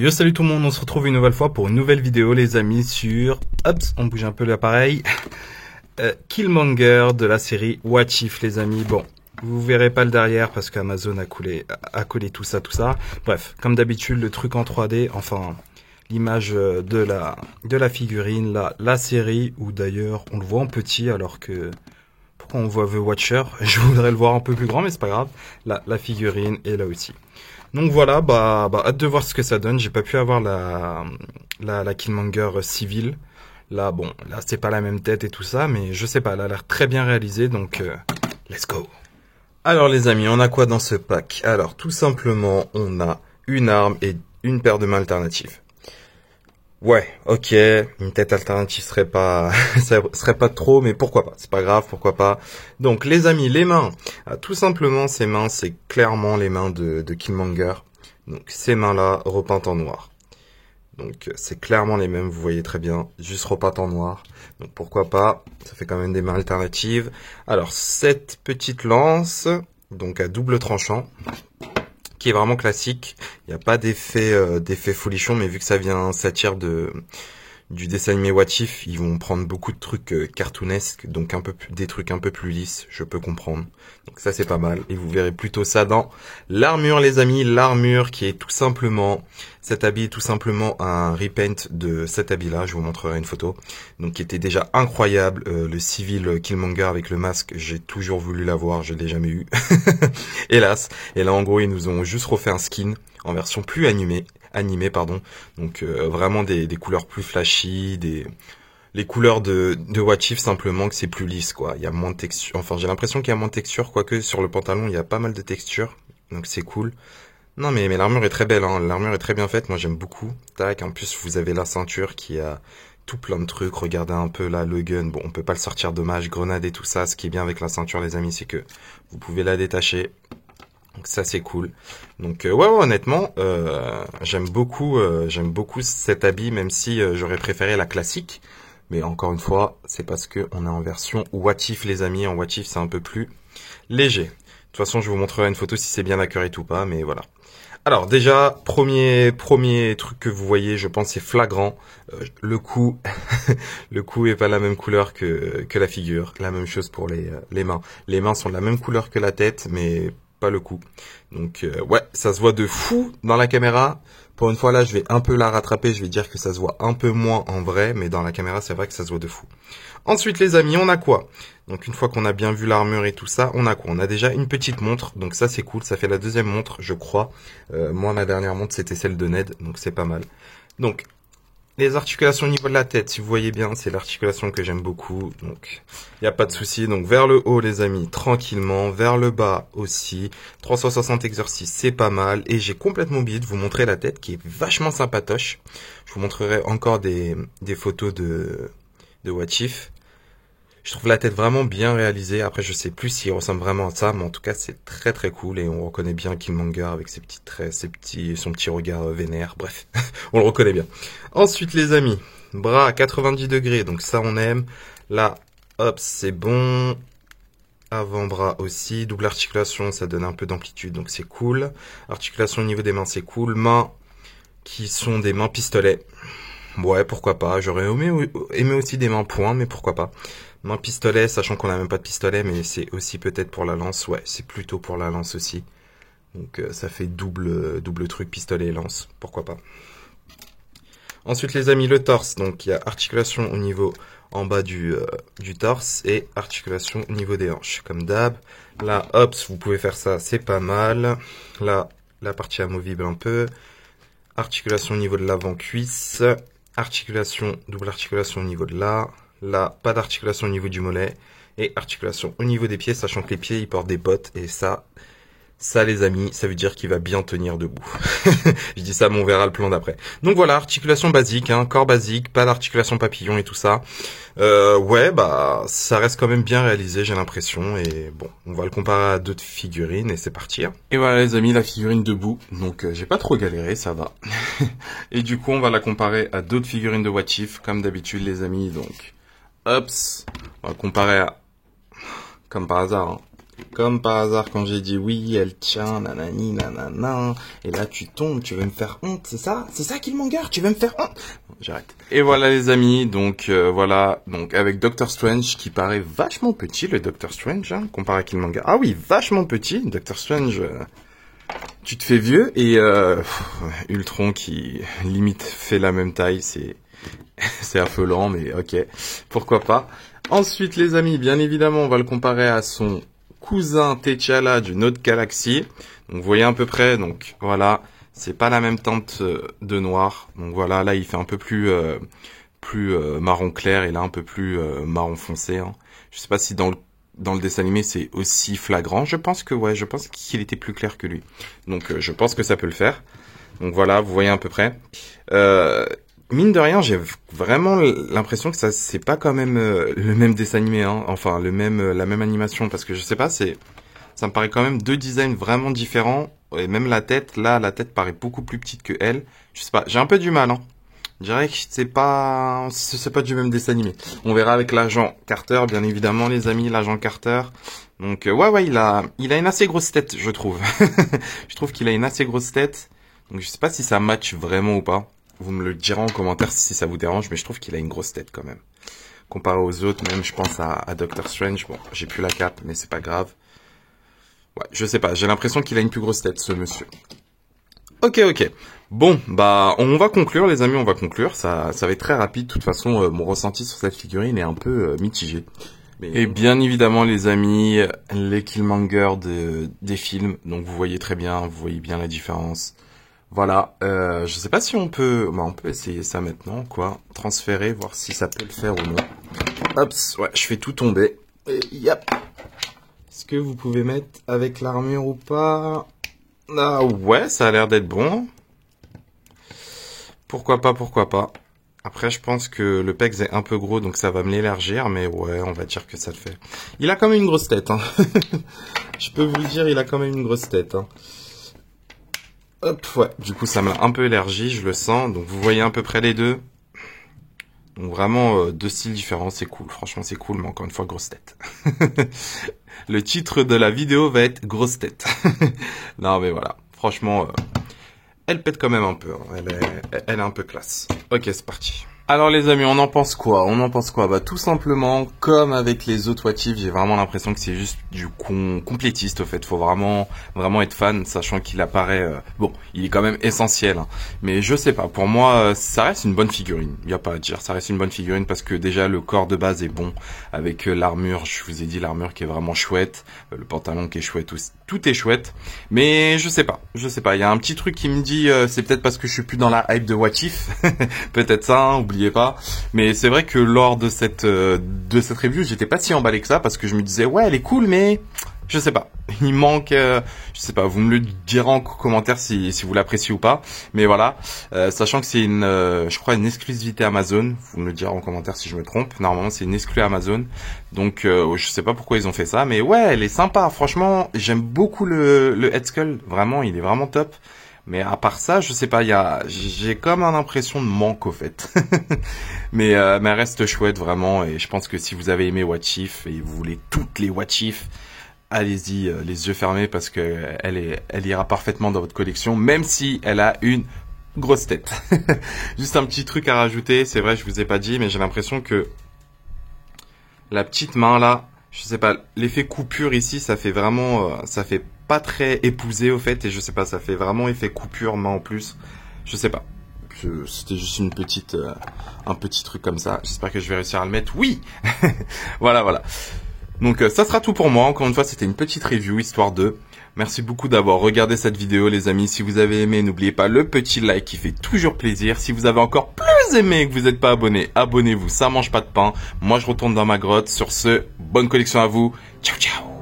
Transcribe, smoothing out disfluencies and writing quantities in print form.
Yo, salut tout le monde, on se retrouve une nouvelle fois pour une nouvelle vidéo les amis sur... Hop, on bouge un peu l'appareil. Killmonger de la série What If les amis. Bon, vous verrez pas le derrière parce qu'Amazon a collé tout ça. Bref, comme d'habitude, le truc en 3D, enfin l'image de la figurine, la série, où d'ailleurs on le voit en petit alors que... Pourquoi on voit The Watcher? Je voudrais le voir un peu plus grand mais c'est pas grave. La figurine est là aussi. Donc voilà, hâte de voir ce que ça donne. J'ai pas pu avoir la Killmonger civile. Là, bon, là c'est pas la même tête et tout ça, mais je sais pas, elle a l'air très bien réalisée, donc let's go. Alors les amis, on a quoi dans ce pack? Alors tout simplement, on a une arme et une paire de mains alternatives. Ouais, ok, une tête alternative serait pas, ça serait pas trop, mais pourquoi pas, c'est pas grave, pourquoi pas. Donc les amis, les mains, tout simplement ces mains, c'est clairement les mains de Killmonger. Donc ces mains-là, repeintes en noir. Donc c'est clairement les mêmes, vous voyez très bien, juste repeintes en noir. Donc pourquoi pas, ça fait quand même des mains alternatives. Alors cette petite lance, donc à double tranchant, qui est vraiment classique. Il n'y a pas d'effet folichon, mais vu que ça tire du dessin animé What If, ils vont prendre beaucoup de trucs cartoonesques, donc des trucs un peu plus lisses, je peux comprendre. Donc ça c'est pas mal, et vous verrez plutôt ça dans l'armure les amis, l'armure qui est tout simplement, cet habit est tout simplement un repaint de cet habit-là, je vous montrerai une photo, donc qui était déjà incroyable, le civil Killmonger avec le masque, j'ai toujours voulu l'avoir, je l'ai jamais eu, hélas, et là en gros ils nous ont juste refait un skin en version plus animée, donc vraiment des couleurs plus flashy, les couleurs de What If simplement que c'est plus lisse quoi, il y a moins de texture, enfin j'ai l'impression qu'il y a moins de texture, quoique sur le pantalon il y a pas mal de texture, donc c'est cool. Non mais l'armure est très belle, hein. L'armure est très bien faite, moi j'aime beaucoup. Tac, en plus vous avez la ceinture qui a tout plein de trucs, regardez un peu là le gun, bon on peut pas le sortir dommage, grenade et tout ça, ce qui est bien avec la ceinture les amis c'est que vous pouvez la détacher. Donc ça c'est cool. Donc ouais, honnêtement, j'aime beaucoup cet habit, même si j'aurais préféré la classique. Mais encore une fois, c'est parce que on est en version What If les amis. En What If c'est un peu plus léger. De toute façon, je vous montrerai une photo si c'est bien accurate ou pas, mais voilà. Alors déjà, premier truc que vous voyez, je pense c'est flagrant. Le cou, le cou est pas la même couleur que la figure. La même chose pour les mains. Les mains sont de la même couleur que la tête, mais pas le cou. Donc ouais, ça se voit de fou dans la caméra. Pour une fois là, je vais un peu la rattraper, je vais dire que ça se voit un peu moins en vrai, mais dans la caméra, c'est vrai que ça se voit de fou. Ensuite les amis, on a quoi? Donc une fois qu'on a bien vu l'armure et tout ça, on a quoi? On a déjà une petite montre, donc ça c'est cool, ça fait la deuxième montre, je crois. Moi ma dernière montre c'était celle de Ned, donc c'est pas mal. Donc les articulations au niveau de la tête, si vous voyez bien, c'est l'articulation que j'aime beaucoup, donc il n'y a pas de souci. Donc vers le haut les amis, tranquillement, vers le bas aussi, 360 exercices, c'est pas mal. Et j'ai complètement oublié de vous montrer la tête qui est vachement sympatoche. Je vous montrerai encore des photos de What If. Je trouve la tête vraiment bien réalisée. Après, je sais plus s'il ressemble vraiment à ça, mais en tout cas, c'est très très cool et on reconnaît bien Killmonger avec ses petits traits, son petit regard vénère. Bref, on le reconnaît bien. Ensuite, les amis, bras à 90 degrés, donc ça on aime. Là, hop, c'est bon. Avant-bras aussi, double articulation, ça donne un peu d'amplitude, donc c'est cool. Articulation au niveau des mains, c'est cool. Mains qui sont des mains pistolets. Ouais, pourquoi pas. J'aurais aimé aussi des mains poings, mais pourquoi pas. Main pistolet, sachant qu'on n'a même pas de pistolet, mais c'est aussi peut-être pour la lance. Ouais, c'est plutôt pour la lance aussi. Donc ça fait double truc, pistolet et lance. Pourquoi pas. Ensuite les amis, le torse. Donc il y a articulation au niveau en bas du torse et articulation au niveau des hanches. Comme d'hab. Là, hop, vous pouvez faire ça, c'est pas mal. Là, la partie amovible un peu. Articulation au niveau de l'avant-cuisse. Double articulation au niveau de là. Là, pas d'articulation au niveau du mollet. Et articulation au niveau des pieds, sachant que les pieds, ils portent des bottes. Et ça les amis, ça veut dire qu'il va bien tenir debout. Je dis ça, mais on verra le plan d'après. Donc voilà, articulation basique, hein, corps basique, pas d'articulation papillon et tout ça. Ouais, ça reste quand même bien réalisé, j'ai l'impression. Et bon, on va le comparer à d'autres figurines et c'est parti. Hein. Et voilà les amis, la figurine debout. Donc j'ai pas trop galéré, ça va. Et du coup, on va la comparer à d'autres figurines de What If, comme d'habitude les amis. Donc, hop, on va comparer à... Comme par hasard, hein. Comme par hasard, quand j'ai dit oui, elle tient, nanani, nanana, et là tu tombes, tu veux me faire honte, c'est ça? C'est ça Killmonger, tu veux me faire honte? Bon, j'arrête. Et voilà les amis, donc voilà, donc avec Doctor Strange, qui paraît vachement petit, le Doctor Strange, hein, comparé à Killmonger. Ah oui, vachement petit, Doctor Strange, tu te fais vieux, et Ultron qui limite fait la même taille, c'est affolant, mais ok, pourquoi pas. Ensuite les amis, bien évidemment, on va le comparer à son cousin T'Challa d'une autre galaxie. Donc vous voyez à peu près, donc voilà, c'est pas la même teinte de noir. Donc voilà, là il fait un peu plus marron clair et là un peu plus marron foncé. Hein. Je sais pas si dans le dessin animé c'est aussi flagrant. Je pense que ouais, je pense qu'il était plus clair que lui. Donc je pense que ça peut le faire. Donc voilà, vous voyez à peu près. Mine de rien, j'ai vraiment l'impression que ça c'est pas quand même le même dessin animé, hein. Enfin la même animation, parce que je sais pas, ça me paraît quand même deux designs vraiment différents, et même la tête paraît beaucoup plus petite que elle. Je sais pas, j'ai un peu du mal, hein. Je dirais que c'est pas du même dessin animé. On verra avec l'agent Carter, bien évidemment les amis, l'agent Carter. Donc ouais, il a une assez grosse tête, je trouve. Je trouve qu'il a une assez grosse tête. Donc je sais pas si ça match vraiment ou pas. Vous me le direz en commentaire si ça vous dérange, mais je trouve qu'il a une grosse tête quand même. Comparé aux autres, même je pense à Doctor Strange. Bon, j'ai plus la cape, mais c'est pas grave. Ouais, je sais pas, j'ai l'impression qu'il a une plus grosse tête, ce monsieur. Ok. Bon, bah, on va conclure, les amis, on va conclure. Ça va être très rapide. De toute façon, mon ressenti sur cette figurine est un peu mitigé. Et bien évidemment, les amis, les Killmonger des films. Donc, vous voyez très bien, vous voyez bien la différence. Voilà, je sais pas si on peut essayer ça maintenant, quoi. Transférer, voir si ça peut le faire ou non. Hop, ouais, je fais tout tomber. Et yep. Est-ce que vous pouvez mettre avec l'armure ou pas? Ah ouais, ça a l'air d'être bon. Pourquoi pas. Après, je pense que le pex est un peu gros, donc ça va me l'élargir, mais ouais, on va dire que ça le fait. Il a quand même une grosse tête, hein. Je peux vous le dire, il a quand même une grosse tête, hein. Hop, ouais, du coup ça m'a un peu élargi, je le sens, donc vous voyez à peu près les deux. Donc vraiment deux styles différents, c'est cool, franchement c'est cool, mais encore une fois grosse tête. Le titre de la vidéo va être grosse tête. Non mais voilà, franchement, elle pète quand même un peu, hein. Elle est un peu classe. Ok, c'est parti. Alors les amis, on en pense quoi? Bah tout simplement, comme avec les autres What If, j'ai vraiment l'impression que c'est juste du complétiste au fait. Faut vraiment être fan, sachant qu'il apparaît. Bon, il est quand même essentiel, hein. Mais je sais pas. Pour moi, ça reste une bonne figurine. Y a pas à dire, ça reste une bonne figurine parce que déjà le corps de base est bon avec l'armure. Je vous ai dit l'armure qui est vraiment chouette, le pantalon qui est chouette aussi. Tout est chouette. Mais je sais pas. Il y a un petit truc qui me dit, c'est peut-être parce que je suis plus dans la hype de What If. Peut-être ça. Hein, oubliez pas. Mais c'est vrai que lors de cette review, j'étais pas si emballé que ça parce que je me disais ouais, elle est cool, mais je sais pas. Il manque, je sais pas. Vous me le direz en commentaire si vous l'appréciez ou pas. Mais voilà, sachant que c'est je crois une exclusivité Amazon. Vous me le direz en commentaire si je me trompe. Normalement, c'est une exclue Amazon. Donc, je sais pas pourquoi ils ont fait ça, mais ouais, elle est sympa. Franchement, j'aime beaucoup le Head Skull. Vraiment, il est vraiment top. Mais à part ça, je sais pas, j'ai comme une impression de manque au fait. mais elle reste chouette vraiment, et je pense que si vous avez aimé What If et vous voulez toutes les What If, allez-y les yeux fermés parce que elle ira parfaitement dans votre collection, même si elle a une grosse tête. Juste un petit truc à rajouter, c'est vrai, je vous ai pas dit, mais j'ai l'impression que la petite main là, je sais pas, l'effet coupure ici, ça fait vraiment, ça fait pas très épousé au fait, et je sais pas, ça fait vraiment effet coupure main en plus, je sais pas. C'était juste un petit truc comme ça. J'espère que je vais réussir à le mettre. Oui. Voilà. Donc ça sera tout pour moi. Encore une fois, c'était une petite review histoire de. Merci beaucoup d'avoir regardé cette vidéo, les amis. Si vous avez aimé, n'oubliez pas le petit like qui fait toujours plaisir. Si vous avez encore plus aimé et que vous n'êtes pas abonné, abonnez-vous. Ça mange pas de pain. Moi, je retourne dans ma grotte. Sur ce, bonne collection à vous. Ciao.